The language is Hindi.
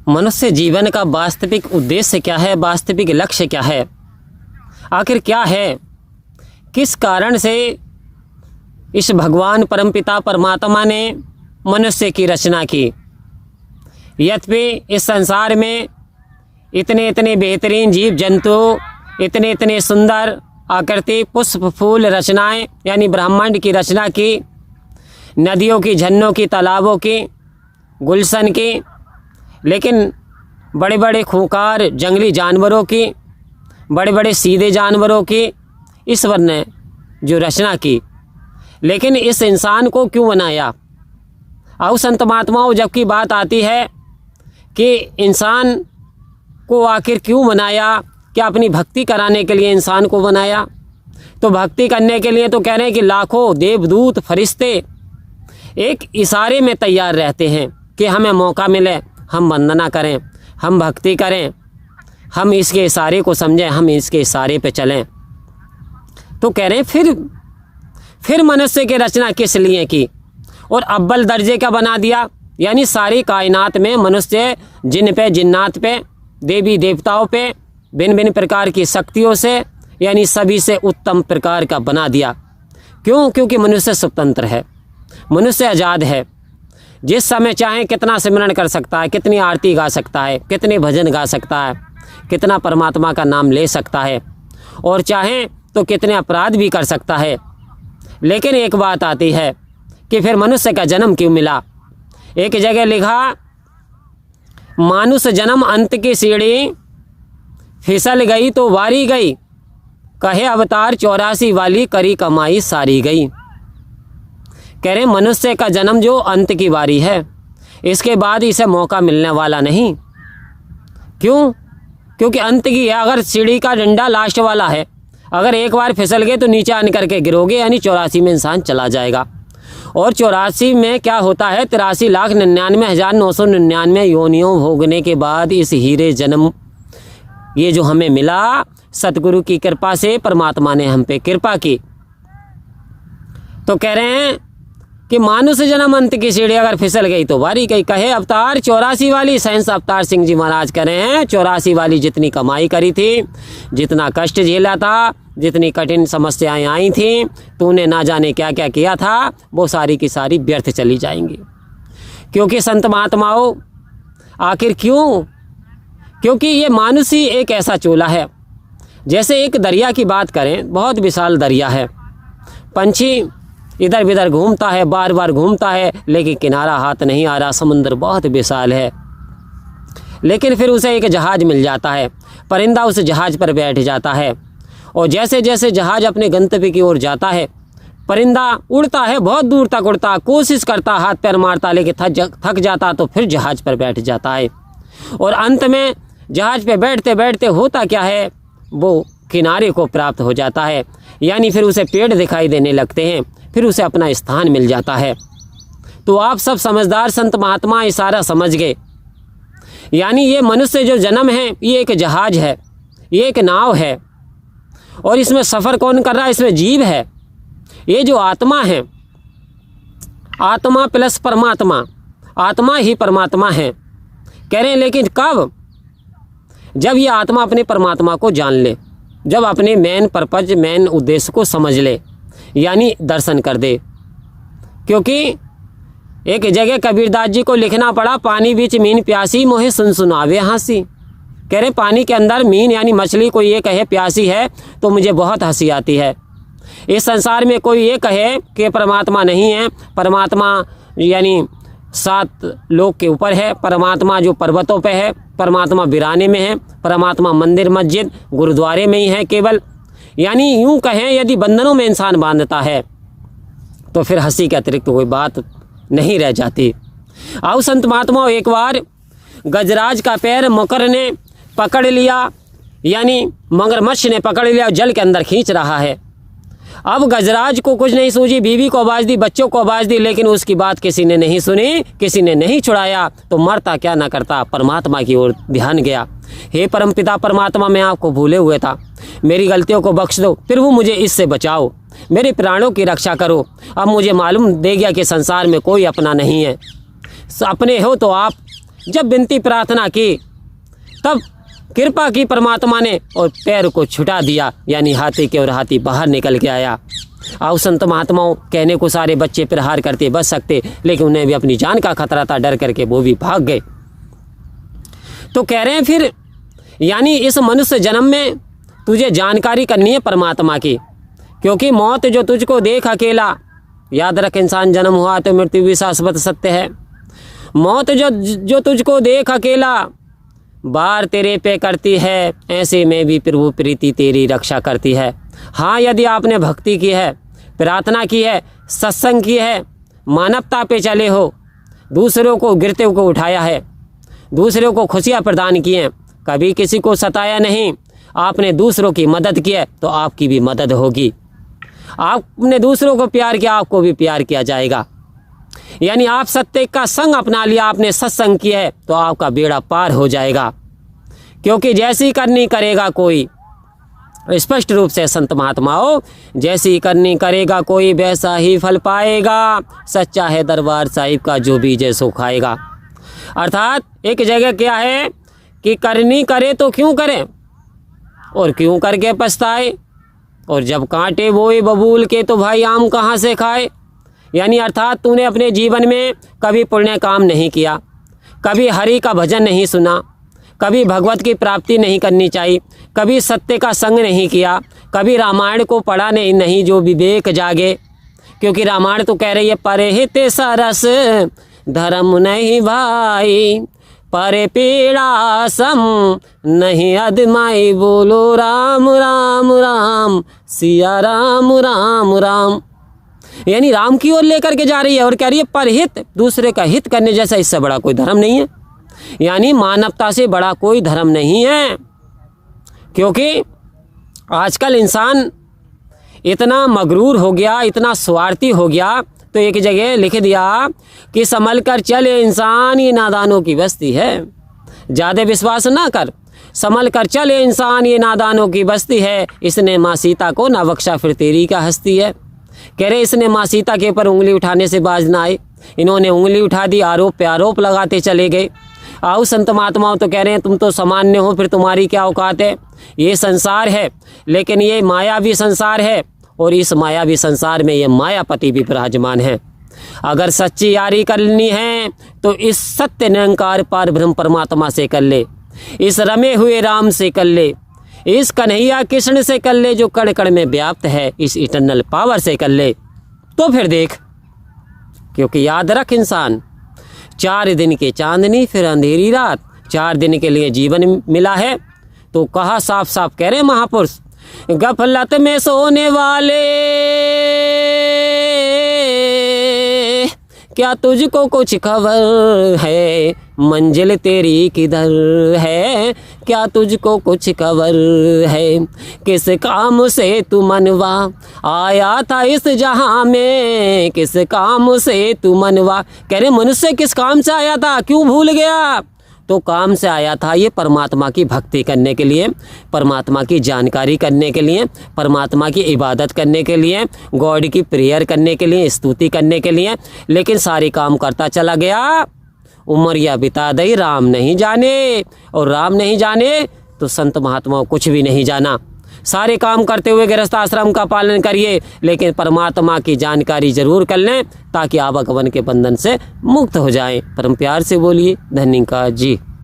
मनुष्य जीवन का वास्तविक उद्देश्य क्या है, वास्तविक लक्ष्य क्या है, आखिर क्या है, किस कारण से इस भगवान परमपिता परमात्मा ने मनुष्य की रचना की। यद्यपि इस संसार में इतने इतने बेहतरीन जीव जंतु, इतने इतने सुंदर आकृति, पुष्प, फूल रचनाएं यानी ब्रह्मांड की रचना की, नदियों की, झरनों की, तालाबों की, गुलशन की, लेकिन बड़े बड़े खूंखार जंगली जानवरों की, बड़े बड़े सीधे जानवरों की ईश्वर ने जो रचना की, लेकिन इस इंसान को क्यों बनाया। आओ संत महात्माओं, जबकि बात आती है कि इंसान को आखिर क्यों बनाया, क्या अपनी भक्ति कराने के लिए इंसान को बनाया। तो भक्ति करने के लिए तो कह रहे हैं कि लाखों देवदूत फरिश्ते एक इशारे में तैयार रहते हैं कि हमें मौका मिले, हम वंदना करें, हम भक्ति करें, हम इसके इशारे को समझें, हम इसके इशारे पे चलें। तो कह रहे हैं फिर मनुष्य की रचना किस लिए की और अव्वल दर्जे का बना दिया, यानी सारी कायनात में मनुष्य जिन पे, जिन्नात पे, देवी देवताओं पे, भिन्न भिन्न प्रकार की शक्तियों से, यानी सभी से उत्तम प्रकार का बना दिया। क्यों? क्योंकि मनुष्य स्वतंत्र है, मनुष्य आज़ाद है। जिस समय चाहे कितना सिमरन कर सकता है, कितनी आरती गा सकता है, कितने भजन गा सकता है, कितना परमात्मा का नाम ले सकता है, और चाहे तो कितने अपराध भी कर सकता है। लेकिन एक बात आती है कि फिर मनुष्य का जन्म क्यों मिला। एक जगह लिखा, मानुष जन्म अंत की सीढ़ी, फिसल गई तो वारी गई, कहे अवतार 84 वाली, करी कमाई सारी गई। कह रहे मनुष्य का जन्म जो अंत की बारी है, इसके बाद इसे मौका मिलने वाला नहीं। क्यों? क्योंकि अंत की है। अगर सीढ़ी का डंडा लास्ट वाला है, अगर एक बार फिसल गए तो नीचे आन करके गिरोगे, यानी 84 में इंसान चला जाएगा। और 84 में क्या होता है, 83,99,999 योनियों भोगने के बाद इस हीरे जन्म ये जो हमें मिला, सतगुरु की कृपा से परमात्मा ने हम पे कृपा की। तो कह रहे हैं कि मानुष जन्म अंत की सीढ़ी अगर फिसल गई तो वारी गई, कहे अवतार 84 वाली। सहंस अवतार सिंह जी महाराज कह रहे हैं 84 वाली जितनी कमाई करी थी, जितना कष्ट झेला था, जितनी कठिन समस्याएं आई थी, तूने ना जाने क्या क्या किया था, वो सारी की सारी व्यर्थ चली जाएंगी। क्योंकि संत महात्माओं, आखिर क्यों? क्योंकि ये मानुष ही एक ऐसा चोला है, जैसे एक दरिया की बात करें, बहुत विशाल दरिया है, पंछी इधर उधर घूमता है, बार बार घूमता है, लेकिन किनारा हाथ नहीं आ रहा, समुद्र बहुत विशाल है। लेकिन फिर उसे एक जहाज मिल जाता है, परिंदा उस जहाज पर बैठ जाता है, और जैसे जैसे जहाज अपने गंतव्य की ओर जाता है, परिंदा उड़ता है, बहुत दूर तक उड़ता, कोशिश करता, हाथ पैर मारता, लेकिन थक जाता तो फिर जहाज पर बैठ जाता है। और अंत में जहाज पे बैठते बैठते होता क्या है, वो किनारे को प्राप्त हो जाता है, यानी फिर उसे पेड़ दिखाई देने लगते हैं, फिर उसे अपना स्थान मिल जाता है। तो आप सब समझदार संत महात्मा इशारा समझ गए, यानी ये मनुष्य जो जन्म है, ये एक जहाज है, ये एक नाव है, और इसमें सफ़र कौन कर रहा है? इसमें जीव है। ये जो आत्मा है, आत्मा प्लस परमात्मा, आत्मा ही परमात्मा है। कह रहे हैं लेकिन कब? जब ये आत्मा अपने परमात्मा को जान ले, जब अपने मेन पर्पज, मेन उद्देश्य को समझ ले, यानी दर्शन कर दे। क्योंकि एक जगह कबीरदास जी को लिखना पड़ा, पानी बीच मीन प्यासी, मोहे सुन सुनावे हंसी। कह रहे पानी के अंदर मीन यानी मछली कोई ये कहे प्यासी है तो मुझे बहुत हंसी आती है। इस संसार में कोई ये कहे कि परमात्मा नहीं है, परमात्मा यानी 7 लोक के ऊपर है, परमात्मा जो पर्वतों पे है, परमात्मा वीराने में है, परमात्मा मंदिर मस्जिद गुरुद्वारे में ही है केवल, यानी यूँ कहें यदि बंधनों में इंसान बांधता है तो फिर हंसी के अतिरिक्त कोई बात नहीं रह जाती। आओ संत महात्माओं, एक बार गजराज का पैर मकर ने पकड़ लिया, यानी मगरमच्छ ने पकड़ लिया, जल के अंदर खींच रहा है। अब गजराज को कुछ नहीं सूझी, बीवी को आवाज़ दी, बच्चों को आवाज़ दी, लेकिन उसकी बात किसी ने नहीं सुनी, किसी ने नहीं छुड़ाया। तो मरता क्या ना करता, परमात्मा की ओर ध्यान गया। हे परमपिता परमात्मा, मैं आपको भूले हुए था, मेरी गलतियों को बख्श दो, फिर वो मुझे इससे बचाओ, मेरे प्राणों की रक्षा करो। अब मुझे मालूम दे गया कि संसार में कोई अपना नहीं है, अपने हो तो आप जब विनती प्रार्थना की तब कृपा की परमात्मा ने और पैर को छुटा दिया, यानी हाथी के, और हाथी बाहर निकल के आया। आओ संत महात्माओं, कहने को सारे बच्चे प्रहार करते बच सकते, लेकिन उन्हें भी अपनी जान का खतरा था, डर करके वो भी भाग गए। तो कह रहे हैं फिर यानी इस मनुष्य जन्म में तुझे जानकारी करनी है परमात्मा की, क्योंकि मौत जो तुझको देख अकेला, याद रख इंसान जन्म हुआ तो मृत्यु भी शाश्वत सत्य है। मौत जो तुझको देख अकेला, बार तेरे पे करती है, ऐसे में भी प्रभु प्रीति तेरी रक्षा करती है। हाँ, यदि आपने भक्ति की है, प्रार्थना की है, सत्संग की है, मानवता पे चले हो, दूसरों को गिरते को उठाया है, दूसरों को खुशियाँ प्रदान की हैं, कभी किसी को सताया नहीं, आपने दूसरों की मदद की है तो आपकी भी मदद होगी। आपने दूसरों को प्यार किया, आपको भी प्यार किया जाएगा। यानी आप सत्य का संग अपना लिया, आपने सत्संग किया है तो आपका बेड़ा पार हो जाएगा, क्योंकि जैसी करनी करेगा कोई, स्पष्ट रूप से संत महात्माओं, जैसी करनी करेगा कोई वैसा ही फल पाएगा। सच्चा है दरबार साहिब का, जो भी जैसो खाएगा। अर्थात एक जगह क्या है कि करनी करे तो क्यों करें और क्यों करके पछताए, और जब कांटे बोए बबूल के तो भाई आम कहाँ से खाए। यानी अर्थात तूने अपने जीवन में कभी पुण्य काम नहीं किया, कभी हरि का भजन नहीं सुना, कभी भगवत की प्राप्ति नहीं करनी चाहिए, कभी सत्य का संग नहीं किया, कभी रामायण को पढ़ा नहीं जो विवेक जागे, क्योंकि रामायण तो कह रही है परहित सरस धर्म नहीं भाई, पर पीड़ा सम नहीं अदमाई, बोलो राम राम राम सिया राम राम राम। यानी राम की ओर लेकर के जा रही है और कह रही है परहित, दूसरे का हित करने जैसा इससे बड़ा कोई धर्म नहीं है, यानी मानवता से बड़ा कोई धर्म नहीं है। क्योंकि आजकल इंसान इतना मगरूर हो गया, इतना स्वार्थी हो गया, तो एक जगह लिख दिया कि संभल कर चले इंसान, ये नादानों की बस्ती है। ज़्यादा विश्वास ना कर, संभल कर चले इंसान, ये नादानों की बस्ती है। इसने माँ सीता को ना बख्शा, फिर तेरी क्या हस्ती है। कह रहे इसने माँ सीता के ऊपर उंगली उठाने से बाज ना आए, इन्होंने उंगली उठा दी, आरोप पे आरोप लगाते चले गए। आओ संत महात्माओं तो कह रहे हैं तुम तो सामान्य हो, फिर तुम्हारी क्या औकात है। ये संसार है, लेकिन ये मायावी संसार है, और इस मायावी संसार में ये मायापति भी विराजमान है। अगर सच्ची यारी करनी है तो इस सत्य निरंकार पार ब्रह्म परमात्मा से कर ले, इस रमे हुए राम से कर ले, इस कन्हैया कृष्ण से कर ले जो कण कण में व्याप्त है, इस इटर्नल पावर से कर ले, तो फिर देख। क्योंकि याद रख इंसान, 4 दिन की चांदनी फिर अंधेरी रात, 4 दिन के लिए जीवन मिला है। तो कहा साफ साफ कह रहे महापुरुष, गफलत में सोने वाले क्या तुझको कुछ खबर है, मंजिल तेरी किधर है, क्या तुझको कुछ खबर है, किस काम से तू मनवा आया था इस जहां में, किस काम से तू मनवा। कह रहे मनुष्य किस काम से आया था, क्यों भूल गया। तो काम से आया था ये परमात्मा की भक्ति करने के लिए, परमात्मा की जानकारी करने के लिए, परमात्मा की इबादत करने के लिए, गॉड की प्रेयर करने के लिए, स्तुति करने के लिए। लेकिन सारे काम करता चला गया, उमरिया बिता दई राम नहीं जाने, और राम नहीं जाने तो संत महात्माओं कुछ भी नहीं जाना। सारे काम करते हुए गृहस्थ आश्रम का पालन करिए, लेकिन परमात्मा की जानकारी जरूर कर लें, ताकि आवागमन के बंधन से मुक्त हो जाएं। परम प्यार से बोलिए धन्यवाद जी।